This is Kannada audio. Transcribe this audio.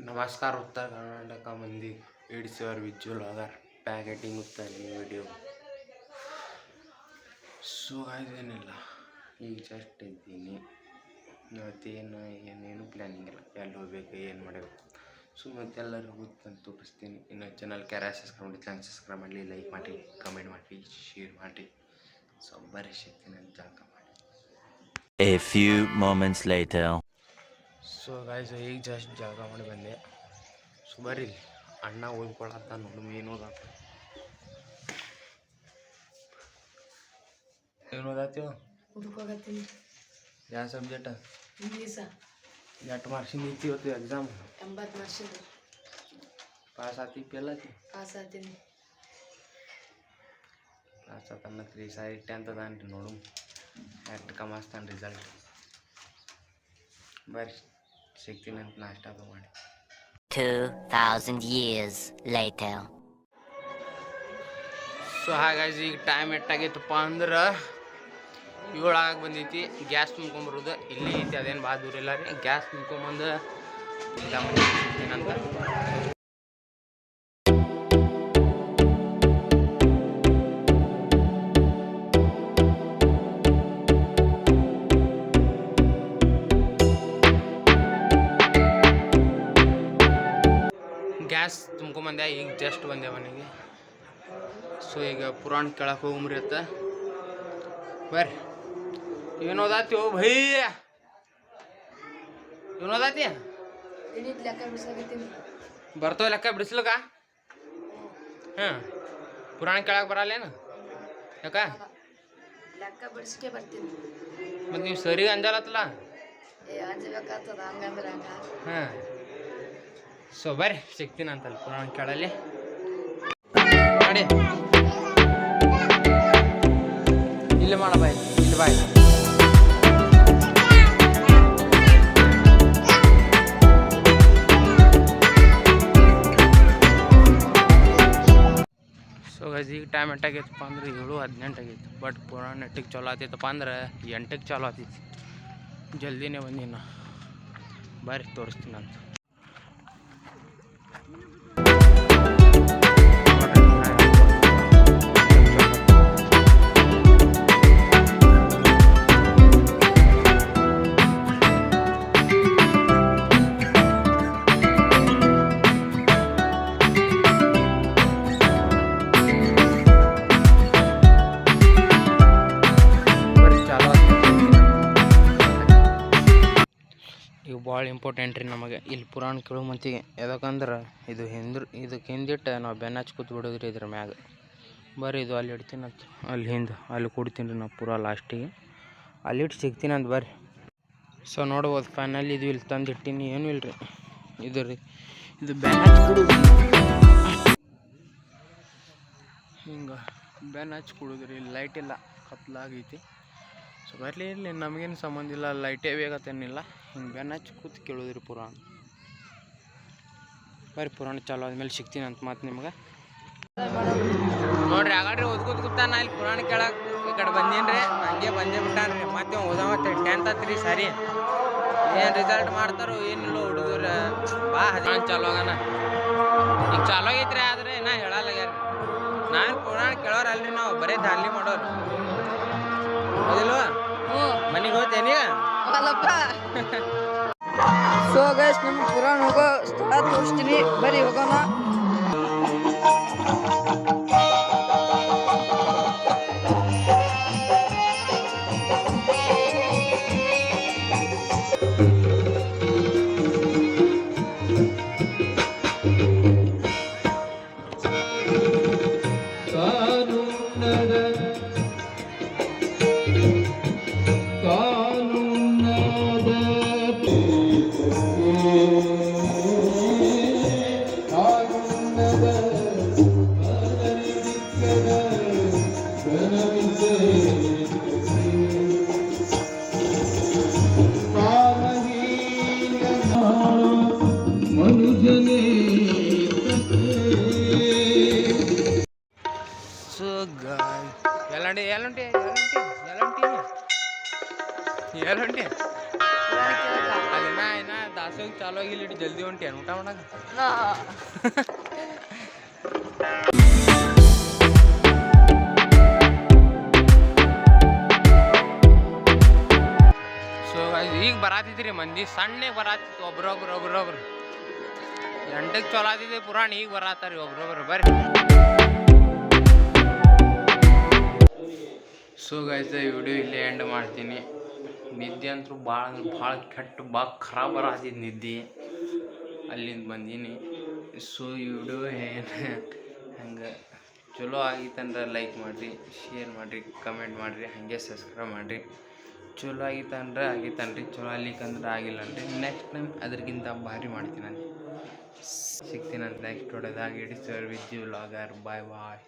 नमस्कार उत्तर कर्नाटकामध्ये एड्सवर विज्युअल आधार ಪ್ಯಾಕೆಟಿಂಗ್ ಉತ್ತಾನೆ ವಿಡಿಯೋ ಸೊ ಏನಿಲ್ಲ ಈಗ ಜಸ್ಟ್ ಇದ್ದೀನಿ ಇವತ್ತೇನು ಏನೇನು ಪ್ಲ್ಯಾನಿಂಗ್ ಇಲ್ಲ ಎಲ್ಲಿ ಹೋಗ್ಬೇಕು ಏನು ಮಾಡಬೇಕು ಸೊ ಮತ್ತೆಲ್ಲರೂ ಗೊತ್ತಂತ ತೋರಿಸ್ತೀನಿ. ಇನ್ನು ಚಾನಲ್ ಕ್ಯಾರ ಸಬ್ಸ್ಕ್ರೈಬ್ ಮಾಡಲಿ, ಲೈಕ್ ಮಾಡಿ, ಕಮೆಂಟ್ ಮಾಡಿ, ಶೇರ್ ಮಾಡಿ. ಸೊ ಬರ್ರಿ ಸಿಗ್ತೀನಿ ಅಂತ ಜಾಗ ಮಾಡಿ. A few moments later. So guys ಈಗ ಜಸ್ಟ್ ಜಾಗ ಮಾಡಿ ಬಂದೆ. ಸೊ ಬರ್ರಿ ಅಣ್ಣ ಓದ್ಕೊಳತ್ತ ನೋಡು ಏನು ಓದಾತ ಏನು ಓದಾತೀವ ಹುಡುಕೋಗತ್ತೀನಿ. ಯಾವ ಸಬ್ಜೆಕ್ಟ್? ಇಂಗ್ಲೀಷ. ಎಷ್ಟು ಮಾರ್ಕ್ಸಿಂದ ಐತಿ ಇವತ್ತು ಎಕ್ಸಾಮ್? 80 ಮಾರ್ಕ್ಸಿಂದು. ಪಾಸ್ ಆತಿ ಫೇಲ್ ಆತಿ? ಪಾಸ್ ಆತೀನಿ. ಪಾಸ್ ಆತನ್ನತ್ರಿ ಈ ಸಾರಿ 10th ಅದಾನ್ರಿ ನೋಡು ಎಷ್ಟು ಕಮಾಸ್ತಾನ ರಿಸಲ್ಟ್. ಬರ್ರಿ ಸಿಗ್ತೀನಿ ಅಂತ ನಾಷ್ಟ ಅದು ಮಾಡಿ. 2000 years later. ಸೊ ಹಾಗಾಗಿ ಈಗ ಟೈಮ್ ಎಷ್ಟಾಗೈತಪ್ಪ ಅಂದ್ರೆ 7 ಆಗಿ ಬಂದೈತಿ. ಗ್ಯಾಸ್ ತುಂಬ್ಕೊಂಬರೋದು ಇಲ್ಲಿ ಐತಿ, ಅದೇನು ಭಾಳ ದೂರ ಇಲ್ಲ ರೀ. ಗ್ಯಾಸ್ ತುಂಬ್ಕೊಂಬಂದು ಏನಂತ ಗ್ಯಾಸ್ ತುಂಬ್ಕೊಂಬಂದೆ. ಈಗ ಜಸ್ಟ್ ಬಂದೆ ಮನೆಗೆ. ಸೊ ಈಗ ಪುರಾಣ ಕೇಳಕ್ಕೆ ಹೋಗ್ರಿ ಅತ್ತ. ಬರ್ರಿ ಏನು ಓದಾತಿ? ಓ ಭೈ ಏನು ಓದಾತಿ? ಲೆಕ್ಕ ಬಿಡಿಸಾಕತ್ತೀನಿ. ಬರ್ತವ ಲೆಕ್ಕ ಬಿಡಿಸ್ಲಕ್ಕ? ಹಾಂ ಪುರಾಣ ಕೇಳಕ್ಕೆ ಬರಲ್ಲೇನು? ಯಾಕ ಲೆಕ್ಕ ಬಿಡಿಸ್ಕೆ ಬರ್ತೀನಿ. ಮತ್ತು ನೀವು ಸರಿಗೆ ಅಂಜಲತ್ತಲ್ಲ? ಅಂಜಬೇಕಾಗ್ತದ ಹಂಗಂದ್ರೆ ಹಂಗ. ಹಾಂ ಸೊ ಬರ್ರಿ ಸಿಗ್ತೀನಿ ಅಂತಲ್ಲ ಪುರಾಣ ಕೇಳಲ್ಲಿ ಮಾಡಿ. ಇಲ್ಲಿ ಮಾಡ ಬಾಯ್, ಇಲ್ಲಿ ಬಾಯ್. ಸೊ ಗೈಸ್ ಈಗ ಟೈಮ್ ಎಷ್ಟಾಗೈತಪ್ಪ ಅಂದ್ರೆ 7:18 ಆಗೈತೆ. ಬಟ್ ಪುರಾಣ ನೆಟ್ಟಿಗೆ ಚಲೋ ಆತೈತಪ್ಪ ಅಂದ್ರೆ 8ಕ್ಕೆ ಚಾಲೋ ಆತೈತಿ. ಜಲ್ದಿನೇ ಬಂದಿನ ಬರ್ರಿ ತೋರಿಸ್ತೀನಿ ಅಂತ. ಇವು ಭಾಳ ಇಂಪಾರ್ಟೆಂಟ್ ರೀ ನಮಗೆ ಇಲ್ಲಿ ಪುರಾಣ ಕೇಳೋ ಮಂತಿಗೆ. ಯಾಕಂದ್ರೆ ಇದಕ್ಕೆ ಹಿಂದಿಟ್ಟು ನಾವು ಬೆನ್ನ ಹಚ್ಚಿ ಕೂತ್ ಬಿಡೋದ್ರಿ ಇದ್ರ ಮ್ಯಾಗ. ಬರ್ರಿ ಇದು ಅಲ್ಲಿ ಇಡ್ತೀನಿ ಅಂತ, ಅಲ್ಲಿ ಹಿಂದೆ ಅಲ್ಲಿ ಕೊಡ್ತೀನಿ ರೀ ನಾವು ಪೂರಾ ಲಾಸ್ಟಿಗೆ. ಅಲ್ಲಿಟ್ಟು ಸಿಗ್ತೀನಿ ಅಂತ ಬರ್ರಿ. ಸೊ ನೋಡ್ಬೋದು ಫೈನಲ್ ಇದು ಇಲ್ಲಿ ತಂದು ಇಟ್ಟೀನಿ. ಏನೂ ಇಲ್ಲ ರೀ ಇದು ರೀ, ಇದು ಬೆನ್ನ ಹಚ್ಚಿ ಕೊಡೋದು ಹಿಂಗೆ ಬೆನ್ನ ಹಚ್ಚಿ ಕೊಡೋದು ರೀ. ಇಲ್ಲಿ ಲೈಟ್ ಇಲ್ಲ, ಕತ್ಲಾಗೈತಿ. ಸೊ ಬರಲಿ ಇರಲಿ, ನಮಗೇನು ಸಂಬಂಧ ಇಲ್ಲ, ಲೈಟೇ ಬೇಕತ್ತೇನಿಲ್ಲ. ಹಿಂಗೆ ಬೆನ್ನ ಹಚ್ಚಿ ಕೂತು ಕೇಳೋದ್ರಿ ಪುರಾಣ. ಬರ್ರಿ ಪುರಾಣ ಚಾಲು ಆದ್ಮೇಲೆ ಸಿಗ್ತೀನಿ ಅಂತ ಮಾತು ನಿಮ್ಗೆ. ನೋಡ್ರಿ ಆಗಾಡ್ರಿ ಓದ್ಕೊತ ನಾ ಇಲ್ಲಿ ಪುರಾಣ ಕೇಳಕ್ಕೆ ಈ ಕಡೆ ಬಂದೀನಿ ರೀ. ಹಂಗೆ ಬಂದೇ ಬಿಟ್ಟಾನ್ರಿ. ಮತ್ತೆ ಓದೋ ಮತ್ತೆ 10th ಆತ್ರಿ ಸರಿ. ಏನು ರಿಸಲ್ಟ್ ಮಾಡ್ತಾರೋ ಏನಿಲ್ಲ ಹುಡುಗರು ಬಾ ಹದಿನ ಚಾಲು ಆಗೋಣ. ಈಗ ಚಾಲು ಆಗೈತ್ರಿ, ಆದರೆ ನಾ ಹೇಳಲ್ಲಾಗ್ಯಾರ. ನಾನು ಪುರಾಣ ಕೇಳೋರು ಅಲ್ರಿ, ನಾವು ಬರೀ ದಾನ್ಲಿ ಮಾಡೋರು. ಹೌದಿಲ್ವ? ಮನೆಗೆ ಹೋಗ್ತೇನೀಗ? ಸೊ ಗೈಸ್ ನಿಮ್ಗೆ ಪುರಾಣ ಹೋಗೋ ಸ್ಥಳ ತೋರಿಸ್ತೀನಿ, ಬರೀ ಹೋಗೋಣ. ಚಾಲು ಆಗಿಲ್ಲ ಇಟ್ಟು ಜಲ್ದಿ ಹೊಂಟೇನು ಊಟ ಮಾಡಕ್ಕೆ ನಾ ಸೊ ಈಗ ಬರಾತಿದ್ರಿ ಮಂದಿ ಸಣ್ಣಗೆ ಬರಾತಿತ್ತು ಒಬ್ರೊಬ್ರು ಎಂಟಕ್ಕೆ ಚಲೋ ಆತಿದ್ದೆ ಪುರಾಣ ಈಗ ಬರಾತಾರಿ ಒಬ್ರೊಬ್ರು ಬರ್ರಿ. ಸೊ ಗೈಸ್ ಈ ವಿಡಿಯೋ ಇಲ್ಲೇ ಎಂಡ್ ಮಾಡ್ತೀನಿ. ನಿದ್ದೆ ಅಂತೂ ಭಾಳ ಕೆಟ್ಟ ಭಾಳ ಖರಾಬ್ ಬರಾತಿದ್ದು ನಿದ್ದೆ ಅಲ್ಲಿಂದ ಬಂದೀನಿ. ಸೊ ಈ ವಿಡಿಯೋ ಏನು ಹಂಗೆ ಚಲೋ ಆಗಿತ್ತಂದ್ರೆ ಲೈಕ್ ಮಾಡಿರಿ, ಶೇರ್ ಮಾಡಿರಿ, ಕಮೆಂಟ್ ಮಾಡಿರಿ, ಹಾಗೆ ಸಬ್ಸ್ಕ್ರೈಬ್ ಮಾಡಿರಿ. ಚಲೋ ಆಗಿತ್ತನ್ರಿ ಚಲೋ ಆಗ್ಲಿಕ್ಕಂದ್ರೆ ಆಗಿಲ್ಲನ್ರಿ ನೆಕ್ಸ್ಟ್ ಟೈಮ್ ಅದ್ರಕ್ಕಿಂತ ಭಾರಿ ಮಾಡ್ತೀನಿ ನಾನು. ಸಿಗ್ತೀನಂತ ನೆಕ್ಸ್ಟ್ ವಿಡಿಯೋದಾಗ. It's your with you vlogger. Bye bye.